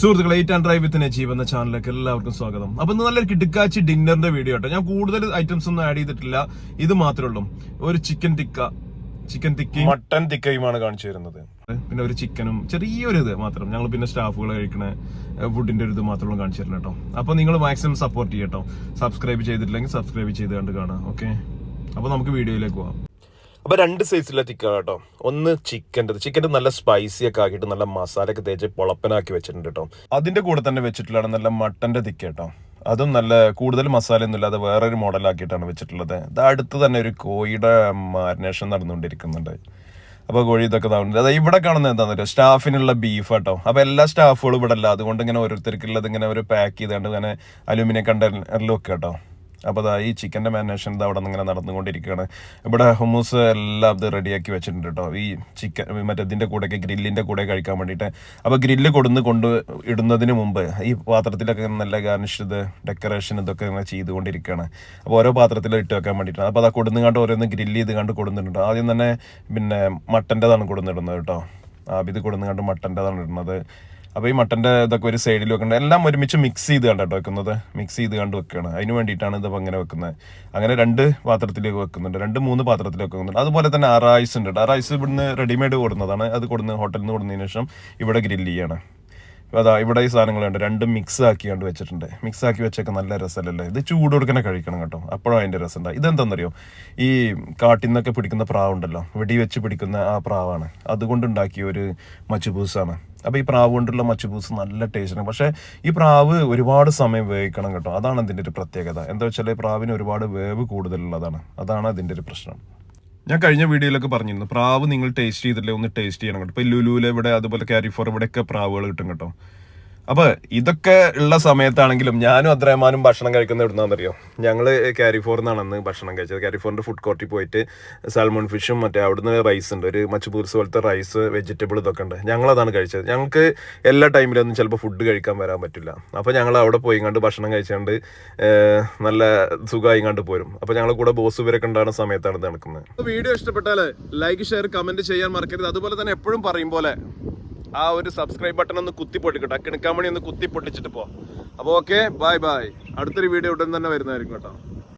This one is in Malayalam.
സുഹൃത്തുക്കളെ, ഈറ്റ് ആൻഡ് ഡ്രൈവ് വിത്ത് നജീബ് എന്ന ചാനലിലേക്ക് എല്ലാവർക്കും സ്വാഗതം. അപ്പൊ ഇന്ന് നല്ലൊരു കിടുക്കാച്ചി ഡിന്നറിന്റെ വീഡിയോ കേട്ടോ. ഞാൻ കൂടുതൽ ഐറ്റംസ് ഒന്നും ആഡ് ചെയ്തിട്ടില്ല, ഇത് മാത്രമേ ഉള്ളൂ. ഒരു ചിക്കൻ തിക്കയും മട്ടൻ തിക്കയുമാണ് കാണിച്ചു തരുന്നത്. പിന്നെ ഒരു ചിക്കനും ചെറിയൊരു ഇത് മാത്രം. ഞങ്ങൾ പിന്നെ സ്റ്റാഫുകൾ കഴിക്കണ ഫുഡിന്റെ ഒരു ഇത് മാത്രമേ കാണിച്ചു തരില്ല കേട്ടോ. അപ്പൊ നിങ്ങൾ മാക്സിമം സപ്പോർട്ട് ചെയ്യട്ടോ. സബ്സ്ക്രൈബ് ചെയ്തിട്ടില്ലെങ്കിൽ സബ്സ്ക്രൈബ് ചെയ്ത് കണ്ട് കാണാം. ഓക്കെ, അപ്പൊ നമുക്ക് വീഡിയോയിലേക്ക് പോവാം. അപ്പൊ രണ്ട് സൈസിലെ തിക്ക കേട്ടോ. ഒന്ന് ചിക്കൻ്റെ നല്ല സ്പൈസി ഒക്കെ ആക്കിയിട്ട് നല്ല മസാല ഒക്കെ തേച്ച് പൊളപ്പനാക്കി വെച്ചിട്ടുണ്ട് കേട്ടോ. അതിന്റെ കൂടെ തന്നെ വെച്ചിട്ടുള്ളതാണ് നല്ല മട്ടന്റെ തിക്ക കേട്ടോ. അതും നല്ല കൂടുതൽ മസാല ഒന്നും ഇല്ലാതെ വേറൊരു മോഡലാക്കിയിട്ടാണ് വെച്ചിട്ടുള്ളത്. ഇത് അടുത്ത് തന്നെ ഒരു കോഴിയുടെ മാരിനേഷൻ നടന്നുകൊണ്ടിരിക്കുന്നുണ്ട്. അപ്പോൾ കോഴി ഇതൊക്കെ താവുന്നുണ്ട്. അതായത് ഇവിടെ കാണുന്നത് എന്താണെന്ന് പറയുക, സ്റ്റാഫിനുള്ള ബീഫ് കേട്ടോ. അപ്പോൾ എല്ലാ സ്റ്റാഫുകളും ഇവിടെ അല്ല, അതുകൊണ്ട് ഇങ്ങനെ ഓരോരുത്തർക്കുള്ളത് ഇങ്ങനെ ഒരു പാക്ക് ചെയ്തുകൊണ്ട് ഇങ്ങനെ അലൂമിനിയം കണ്ടെയ്നറിലും ഒക്കെ കേട്ടോ. അപ്പോൾ അതാ ഈ ചിക്കൻ്റെ മാരിനേഷൻ ഇത് അവിടെ നിന്ന് ഇങ്ങനെ നടന്നുകൊണ്ടിരിക്കുകയാണ്. ഇവിടെ ഹുമൂസ് എല്ലാം ഇത് റെഡിയാക്കി വെച്ചിട്ടുണ്ട് കേട്ടോ. ഈ ചിക്കൻ മറ്റേ ഇതിൻ്റെ കൂടെയൊക്കെ ഗ്രില്ലിൻ്റെ കൂടെ കഴിക്കാൻ വേണ്ടിയിട്ട്. അപ്പോൾ ഗ്രില്ല് കൊണ്ട് ഇടുന്നതിന് മുമ്പ് ഈ പാത്രത്തിലൊക്കെ നല്ല ഗാർണിഷ് ഇത് ഡെക്കറേഷൻ ഇതൊക്കെ ഇങ്ങനെ ചെയ്തുകൊണ്ടിരിക്കുകയാണ്. അപ്പോൾ ഓരോ പാത്രത്തിൽ ഇട്ട് വെക്കാൻ വേണ്ടിയിട്ടാണ്. അപ്പോൾ അതാ കൊടുന്നുകാണ്ട് ഓരോന്ന് ഗ്രില്ല് ചെയ്ത് കണ്ട് കൊടുത്തിട്ടുണ്ട്. ആദ്യം തന്നെ പിന്നെ മട്ടൻ്റെതാണ് കൊടുന്നിടുന്നത് കേട്ടോ. ഇത് കൊടുന്നുകാണ്ട് മട്ടൻ്റെതാണ് ഇടുന്നത്. അപ്പോൾ ഈ മട്ടൻ്റെ ഇതൊക്കെ ഒരു സൈഡിൽ വെക്കേണ്ടത് എല്ലാം ഒരുമിച്ച് മിക്സ് ചെയ്ത് കണ്ടോ വെക്കുന്നത്. മിക്സ് ചെയ്ത് കണ്ട് വെക്കുകയാണ്. അതിന് വേണ്ടിയിട്ടാണ് ഇതിപ്പോൾ അങ്ങനെ വെക്കുന്നത്. അങ്ങനെ 2 പാത്രത്തിലേക്ക് വെക്കുന്നുണ്ട്, 2-3 പാത്രത്തിലേക്ക് വെക്കുന്നുണ്ട്. അതുപോലെ തന്നെ അറൈസ് ഉണ്ട്. അറൈസ് ഇവിടുന്ന് റെഡിമെയ്ഡ് കൊടുക്കുന്നതാണ്. അത് ഹോട്ടലിൽ നിന്ന് കൊടുത്തതിന് ശേഷം ഇവിടെ ഗ്രില്ല് ചെയ്യാണ്. അതാ ഇവിടെ ഈ സാധനങ്ങളുണ്ട്, 2 മിക്സ് ആക്കിയാണ്ട് വെച്ചിട്ടുണ്ട്. മിക്സ് ആക്കി വെച്ചൊക്കെ നല്ല രസമല്ലേ. ഇത് ചൂട് കൊടുക്കണേ കഴിക്കണം കേട്ടോ, അപ്പോഴും അതിൻ്റെ രസം ഉണ്ടാവും. ഇതെന്താണെന്നറിയോ, ഈ കാട്ടിൽ നിന്നൊക്കെ പിടിക്കുന്ന പ്രാവുണ്ടല്ലോ, വെടി വെച്ച് പിടിക്കുന്ന ആ പ്രാവാണ്. അതുകൊണ്ടുണ്ടാക്കിയ ഒരു മച്ചുപൂസാണ്. അപ്പോൾ ഈ പ്രാവ് കൊണ്ടുള്ള മച്ചുപൂസ് നല്ല ടേസ്റ്റാണ്. പക്ഷേ ഈ പ്രാവ് ഒരുപാട് സമയം വേവിക്കണം കേട്ടോ. അതാണ് അതിൻ്റെ ഒരു പ്രത്യേകത. എന്താ വെച്ചാൽ പ്രാവിന് ഒരുപാട് വേവ് കൂടുതലുള്ളതാണ്. അതാണ് അതിൻ്റെ ഒരു പ്രശ്നം. ഞാൻ കഴിഞ്ഞ വീഡിയോയിലൊക്കെ പറഞ്ഞിരുന്നു, പ്രാവ് നിങ്ങൾ ടേസ്റ്റ് ചെയ്തില്ലേ ഒന്ന് ടേസ്റ്റ് ചെയ്യണം കേട്ടോ. ഇപ്പോൾ ലുലുവിൽ ഇവിടെ അതുപോലെ കാരിഫോർ ഇവിടെയൊക്കെ പ്രാവുകൾ കിട്ടും കേട്ടോ. അപ്പോൾ ഇതൊക്കെ ഉള്ള സമയത്താണെങ്കിലും ഞാനും അദ്രഹ്മാനും ഭക്ഷണം കഴിക്കുന്ന ഇവിടുന്നാണെന്നറിയോ. ഞങ്ങൾ കാരിഫോറിൽ നിന്നാണ് അന്ന് ഭക്ഷണം കഴിച്ചത്. കാരിഫോറിൻ്റെ ഫുഡ് കോർട്ടിൽ പോയിട്ട് സാൽമൺ ഫിഷും മറ്റേ അവിടുന്ന് റൈസ് ഉണ്ട്, ഒരു മച്ചുപൂർസ് പോലത്തെ റൈസ്, വെജിറ്റബിൾ ഇതൊക്കെ ഉണ്ട്. ഞങ്ങളതാണ് കഴിച്ചത്. ഞങ്ങൾക്ക് എല്ലാ ടൈമിലൊന്നും ചിലപ്പോൾ ഫുഡ് കഴിക്കാൻ വരാൻ പറ്റില്ല. അപ്പോൾ ഞങ്ങൾ അവിടെ പോയി കണ്ട് ഭക്ഷണം കഴിച്ചുകൊണ്ട് നല്ല സുഖമായി കണ്ട് പോരും. അപ്പോൾ ഞങ്ങൾ കൂടെ ബോസ് ഇവരൊക്കെ ഉണ്ടാകുന്ന സമയത്താണ് ഇത് നടക്കുന്നത്. വീഡിയോ ഇഷ്ടപ്പെട്ടാൽ ലൈക്ക്, ഷെയർ, കമൻറ്റ് ചെയ്യാൻ മറക്കരുത്. അതുപോലെ തന്നെ എപ്പോഴും പറയും പോലെ ആ ഒരു സബ്സ്ക്രൈബ് ബട്ടൺ ഒന്ന് കുത്തി പൊട്ടിക്കട്ടെ, കിണക്കാൻ വേണ്ടി ഒന്ന് കുത്തി പൊട്ടിച്ചിട്ട് പോവാം. അപ്പോൾ ഓക്കെ, ബൈ. അടുത്തൊരു വീഡിയോ ഉടൻ തന്നെ വരുന്നതായിരിക്കും കേട്ടോ.